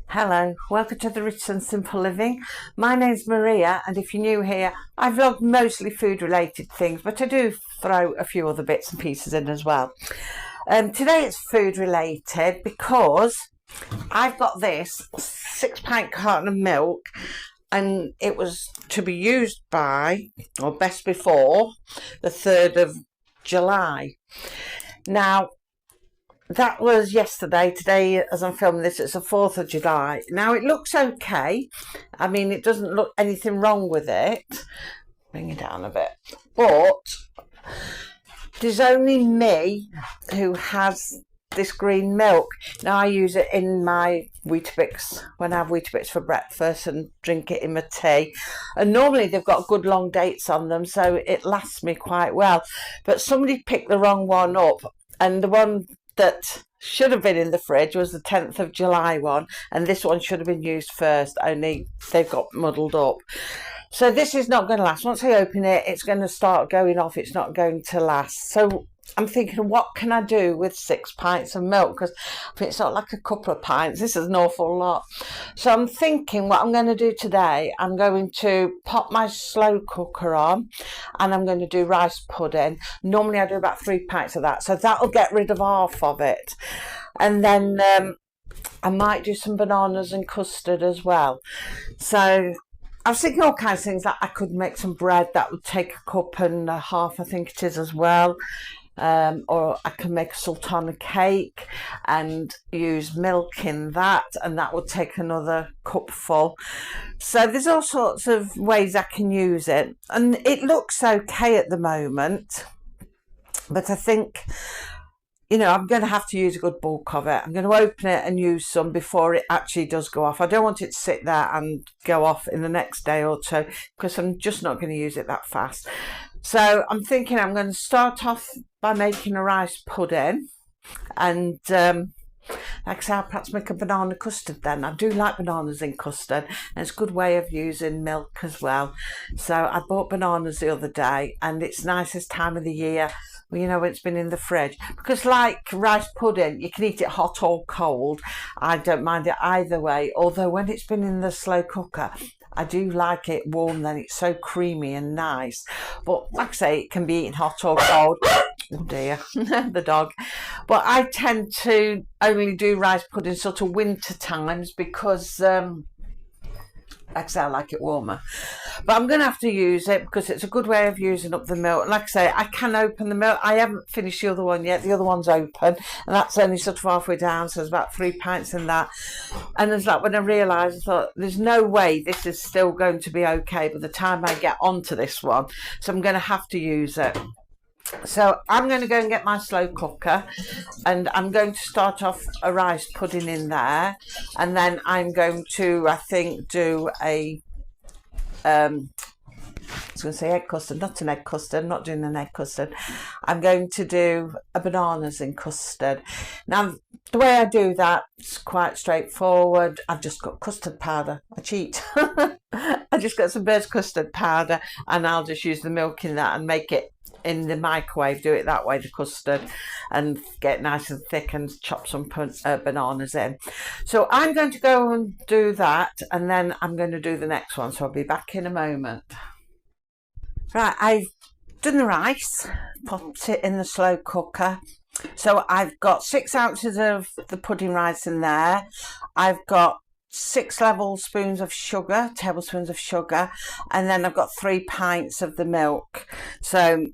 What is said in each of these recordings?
Hello, welcome to the Rich and Simple Living. My name's Maria, and if you're new here, I vlog mostly food related things, but I do throw a few other bits and pieces in as well. Today it's food related because I've got this 6 pint carton of milk, and it was to be used by, or best before, the 3rd of July. Now, that was yesterday. Today, as I'm filming this, it's the 4th of July. Now, it looks okay. I mean, it doesn't look anything wrong with it. Bring it down a bit. But there's only me who has this green milk. Now, I use it in my Weetabix, when I have Weetabix for breakfast, and drink it in my tea. And normally they've got good long dates on them, so it lasts me quite well. But somebody picked the wrong one up, and the one that should have been in the fridge was the 10th of July one, and this one should have been used first, only they've got muddled up. So this is not going to last. Once I open it, it's going to start going off. It's not going to last. So I'm thinking, what can I do with 6 pints of milk? Because I think it's not like a couple of pints. This is an awful lot. So I'm thinking what I'm going to do today, I'm going to pop my slow cooker on and I'm going to do rice pudding. Normally I do about 3 pints of that. So that'll get rid of half of it. And then I might do some bananas and custard as well. So I was thinking all kinds of things. That I could make some bread that would take a cup and a half, I think it is, as well. Or I can make a sultana cake and use milk in that, and that would take another cupful. So there's all sorts of ways I can use it, and it looks okay at the moment, but I think, you know, I'm going to have to use a good bulk of it. I'm going to open it and use some before it actually does go off. I don't want it to sit there and go off in the next day or two, because I'm just not going to use it that fast. So I'm thinking I'm going to start off by making a rice pudding, and like I say, I'll perhaps make a banana custard then. I do like bananas in custard, and it's a good way of using milk as well. So I bought bananas the other day, and it's nice this time of the year, you know, when it's been in the fridge, because like rice pudding, you can eat it hot or cold. I don't mind it either way, although when it's been in the slow cooker, I do like it warm, then it's so creamy and nice. But like I say, it can be eaten hot or cold. Oh dear, the dog. But I tend to only do rice pudding sort of winter times because like I say, I like it warmer. But I'm going to have to use it because it's a good way of using up the milk. Like I say, I can open the milk. I haven't finished the other one yet. The other one's open, and that's only sort of halfway down, so there's about 3 pints in that. And it's like when I realised, I thought, there's no way this is still going to be okay by the time I get onto this one. So I'm going to have to use it. So I'm going to go and get my slow cooker, and I'm going to start off a rice pudding in there, and then I'm going to, I think, do a I was going to say egg custard, not an egg custard. I'm not doing an egg custard. I'm going to do a bananas in custard. Now, the way I do that is quite straightforward. I've just got custard powder. I cheat. I just got some bird's custard powder, and I'll just use the milk in that and make it in the microwave, do it that way, the custard, and get nice and thick, and chop some bananas in. So I'm going to go and do that, and then I'm going to do the next one, so I'll be back in a moment. Right, I've done the rice, popped it in the slow cooker. So I've got 6 ounces of the pudding rice in there. I've got 6 tablespoons of sugar, and then I've got 3 pints of the milk. So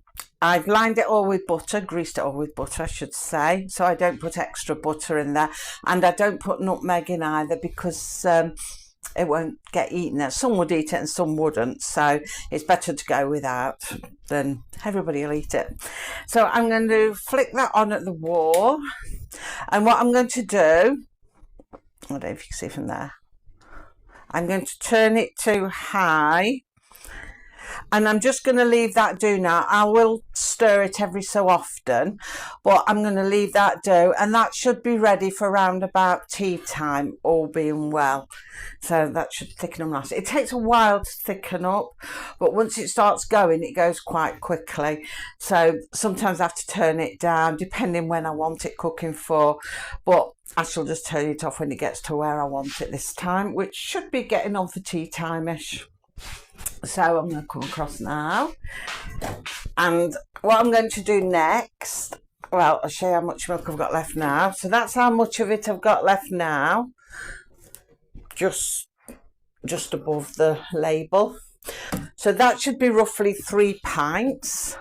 I've lined it all with butter, greased it all with butter, I should say, so I don't put extra butter in there, and I don't put nutmeg in either, because it won't get eaten. Some would eat it and some wouldn't, so it's better to go without, then everybody will eat it. So I'm going to flick that on at the wall, and what I'm going to do, I don't know if you can see from there, I'm going to turn it to high, and I'm just going to leave that do now. I will stir it every so often, but I'm going to leave that do, and that should be ready for around about tea time, all being well. So that should thicken up nicely. It takes a while to thicken up, but once it starts going, it goes quite quickly. So sometimes I have to turn it down depending when I want it cooking for, but I shall just turn it off when it gets to where I want it this time, which should be getting on for tea time-ish. So I'm going to come across now, and what I'm going to do next, well, I'll show you how much milk I've got left now. So that's how much of it I've got left now, just above the label. So that should be roughly 3 pints.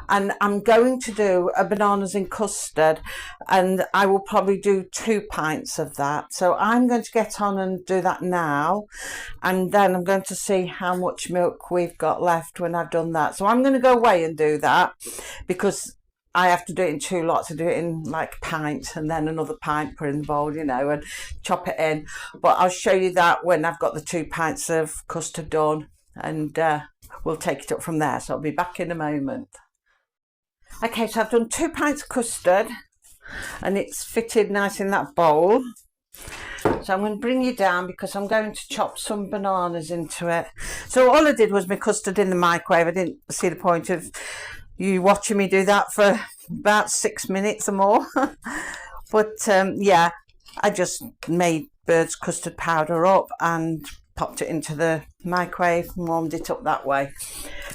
And I'm going to do a bananas in custard, and I will probably do 2 pints of that. So I'm going to get on and do that now, and then I'm going to see how much milk we've got left when I've done that. So I'm going to go away and do that, because I have to do it in 2 lots. I do it in like a pint and then another pint, put in the bowl, you know, and chop it in. But I'll show you that when I've got the 2 pints of custard done, and we'll take it up from there. So I'll be back in a moment. Okay, so I've done 2 pints of custard, and it's fitted nice in that bowl. So I'm going to bring you down because I'm going to chop some bananas into it. So all I did was my custard in the microwave. I didn't see the point of you watching me do that for about 6 minutes or more. But yeah, I just made Bird's custard powder up and popped it into the microwave and warmed it up that way.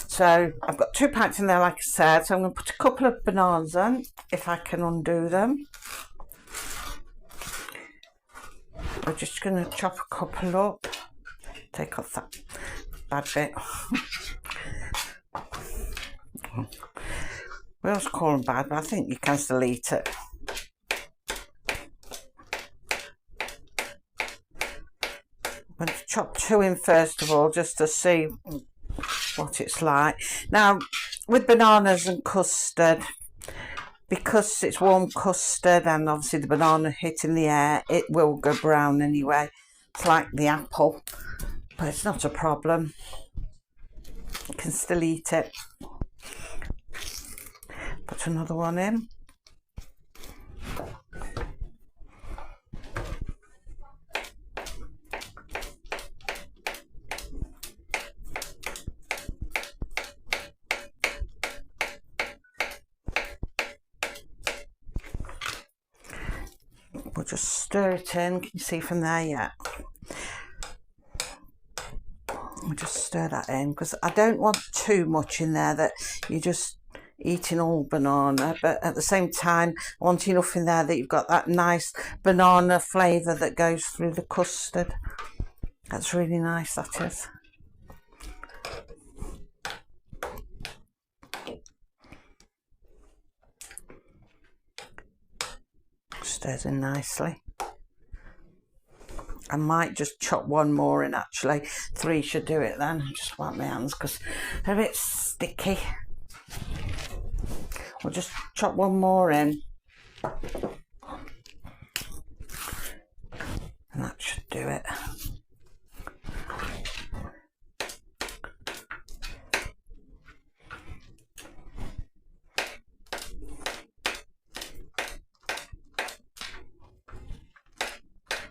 So I've got 2 pints in there, like I said. So I'm going to put a couple of bananas in, if I can undo them. I'm just going to chop a couple up, take off that bad bit. We always call them bad, but I think you can still eat it. I'm going to chop 2 in first of all, just to see what it's like. Now, with bananas and custard, because it's warm custard and obviously the banana hitting the air, it will go brown anyway. It's like the apple, but it's not a problem. You can still eat it. Put another one in. We'll just stir it in. Can you see from there yet? We'll just stir that in because I don't want too much in there that you're just eating all banana, but at the same time I want enough in there that you've got that nice banana flavour that goes through the custard. That's really nice, that is. Stirs in nicely. I might just chop 1 more in, actually. 3 should do it then. Just wipe my hands because they're a bit sticky. We'll just chop 1 more in. And that should do it.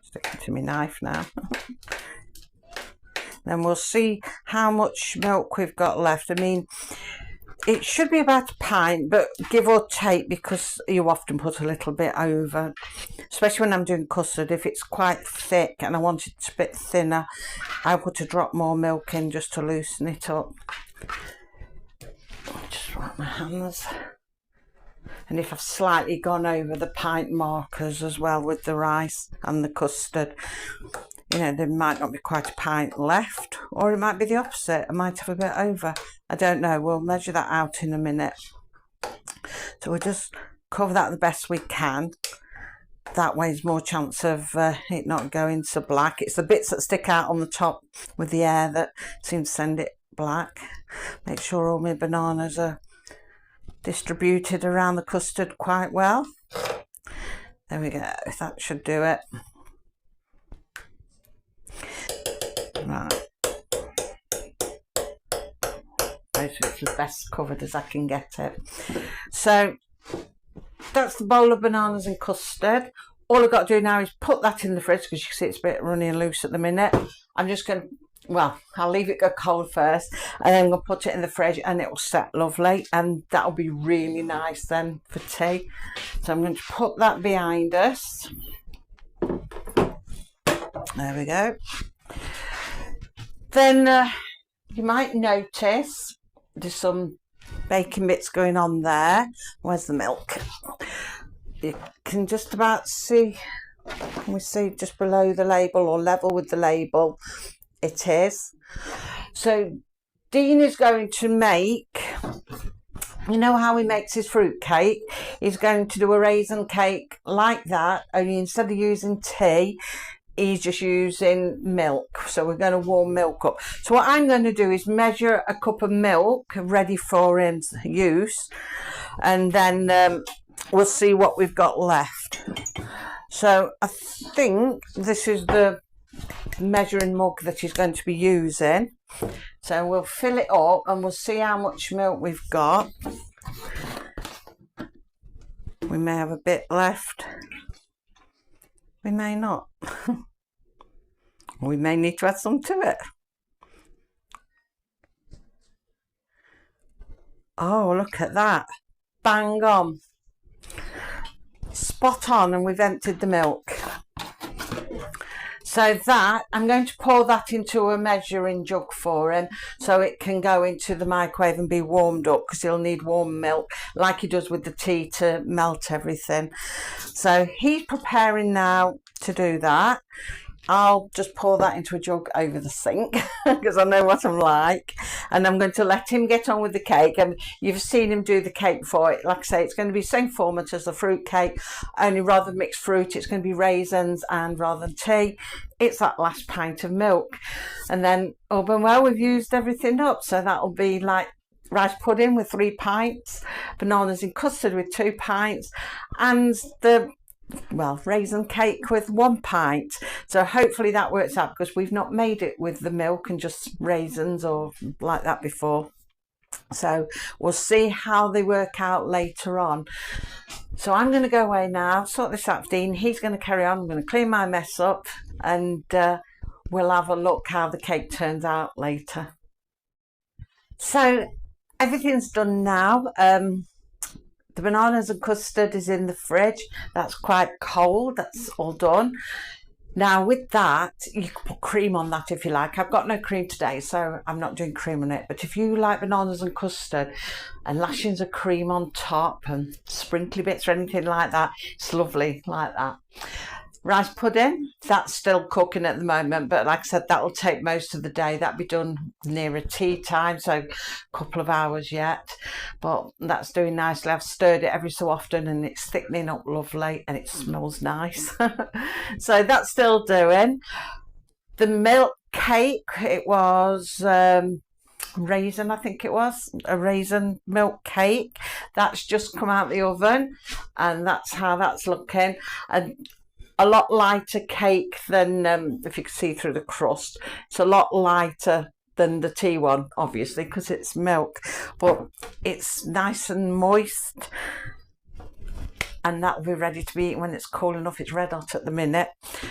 Sticking to my knife now. Then we'll see how much milk we've got left. I mean, it should be about a pint, but give or take, because you often put a little bit over, especially when I'm doing custard. If it's quite thick and I want it a bit thinner, I'll put a drop more milk in just to loosen it up. Just wipe my hands. And if I've slightly gone over the pint markers as well with the rice and the custard, you know, there might not be quite a pint left, or it might be the opposite. I might have a bit over. I don't know. We'll measure that out in a minute. So we'll just cover that the best we can. That way there's more chance of it not going so black. It's the bits that stick out on the top with the air that seem to send it black. Make sure all my bananas are distributed around the custard quite well. There we go. That should do it. Right. it's as best covered as I can get it. So that's the bowl of bananas and custard. All I've got to do now is put that in the fridge, because you can see it's a bit runny and loose at the minute. I'm just going to, well, I'll leave it go cold first, and then I'm going to put it in the fridge and it will set lovely, and that'll be really nice then for tea. So I'm going to put that behind us. There we go. Then you might notice there's some baking bits going on there. Where's the milk? You can just about see, can we see just below the label or level with the label? It is. So Dean is going to make, you know how he makes his fruit cake? He's going to do a raisin cake like that, only instead of using tea, he's just using milk. So we're going to warm milk up. So what I'm going to do is measure a cup of milk ready for his use, and then we'll see what we've got left. So I think this is the measuring mug that he's going to be using. So we'll fill it up and we'll see how much milk we've got. We may have a bit left. We may not. We may need to add some to it. Oh, look at that. Bang on. Spot on, and we've emptied the milk. So that, I'm going to pour that into a measuring jug for him, so it can go into the microwave and be warmed up, because he'll need warm milk like he does with the tea to melt everything. So he's preparing now to do that. I'll just pour that into a jug over the sink because I know what I'm like, and I'm going to let him get on with the cake. And you've seen him do the cake before. Like I say, it's going to be the same format as the fruit cake, only rather than mixed fruit, it's going to be raisins, and rather than tea, it's that last pint of milk. And then, oh, but well, we've used everything up, so that'll be like rice pudding with 3 pints, bananas in custard with 2 pints, and the raisin cake with 1 pint. So hopefully that works out, because we've not made it with the milk and just raisins or like that before. So we'll see how they work out later on. So I'm going to go away now, sort this out for Dean. He's going to carry on. I'm going to clean my mess up, and we'll have a look how the cake turns out later. So everything's done now. The bananas and custard is in the fridge. That's quite cold. That's all done. Now with that, you can put cream on that if you like. I've got no cream today, so I'm not doing cream on it. But if you like bananas and custard and lashings of cream on top and sprinkly bits or anything like that, it's lovely like that. Rice pudding, that's still cooking at the moment, but like I said, that'll take most of the day. That'll be done nearer tea time, so a couple of hours yet, but that's doing nicely. I've stirred it every so often and it's thickening up lovely and it smells nice. So that's still doing. The milk cake, it was raisin, I think it was a raisin milk cake. That's just come out the oven, and that's how that's looking. And a lot lighter cake than, if you can see through the crust, it's a lot lighter than the tea one, obviously, because it's milk, but it's nice and moist, and that'll be ready to be eaten when it's cool enough. It's red hot at the minute.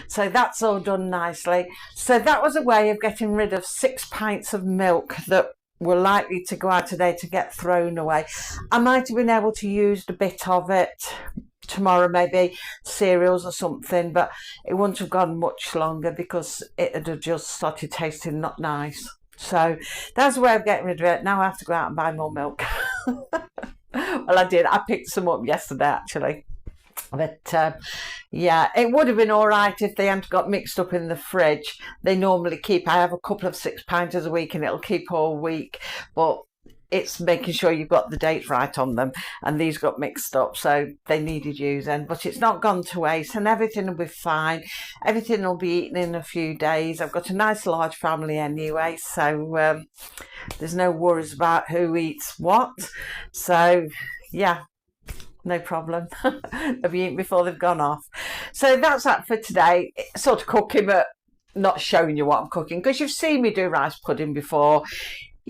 So that's all done nicely. So that was a way of getting rid of 6 pints of milk that were likely to go out today to get thrown away. I might have been able to use a bit of it tomorrow, maybe cereals or something, but it wouldn't have gone much longer because it would have just started tasting not nice. So that's the way of getting rid of it. Now I have to go out and buy more milk. Well, I did. I picked some up yesterday actually, but yeah, it would have been all right if they hadn't got mixed up in the fridge. They normally keep, I have a couple of 6 pinters a week and it'll keep all week, but it's making sure you've got the dates right on them, and these got mixed up, so they needed using, but it's not gone to waste and everything will be fine. Everything will be eaten in a few days. I've got a nice large family anyway, so there's no worries about who eats what. So yeah, no problem. They'll be eaten before they've gone off. So that's that for today. It's sort of cooking, but not showing you what I'm cooking, because you've seen me do rice pudding before.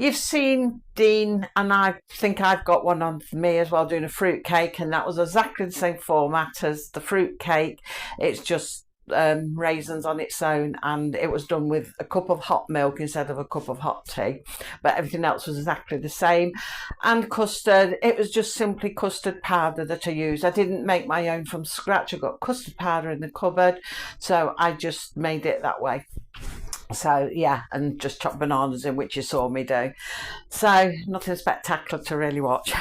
You've seen Dean, and I think I've got one on for me as well, doing a fruit cake, and that was exactly the same format as the fruit cake. It's just raisins on its own, and it was done with a cup of hot milk instead of a cup of hot tea, but everything else was exactly the same. And custard, it was just simply custard powder that I used. I didn't make my own from scratch. I got custard powder in the cupboard, so I just made it that way. So yeah, and just chop bananas in, which you saw me do. So nothing spectacular to really watch.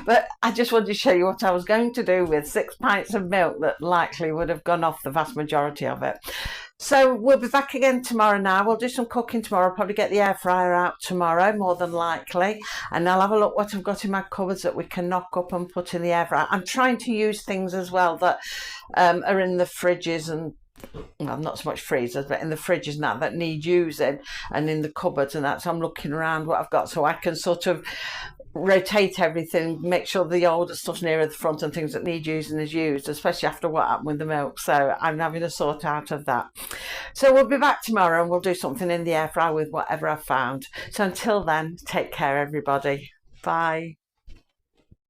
But I just wanted to show you what I was going to do with 6 pints of milk that likely would have gone off, the vast majority of it. So we'll be back again tomorrow now. We'll do some cooking tomorrow. I'll probably get the air fryer out tomorrow, more than likely. And I'll have a look what I've got in my cupboards that we can knock up and put in the air fryer. I'm trying to use things as well that are in the fridges and, well, not so much freezers, but in the fridges now that need using, and in the cupboards and that. So I'm looking around what I've got so I can sort of rotate everything, make sure the older stuff's nearer the front and things that need using is used, especially after what happened with the milk. So I'm having a sort out of that. So we'll be back tomorrow and we'll do something in the air fryer with whatever I've found. So until then, take care everybody. Bye.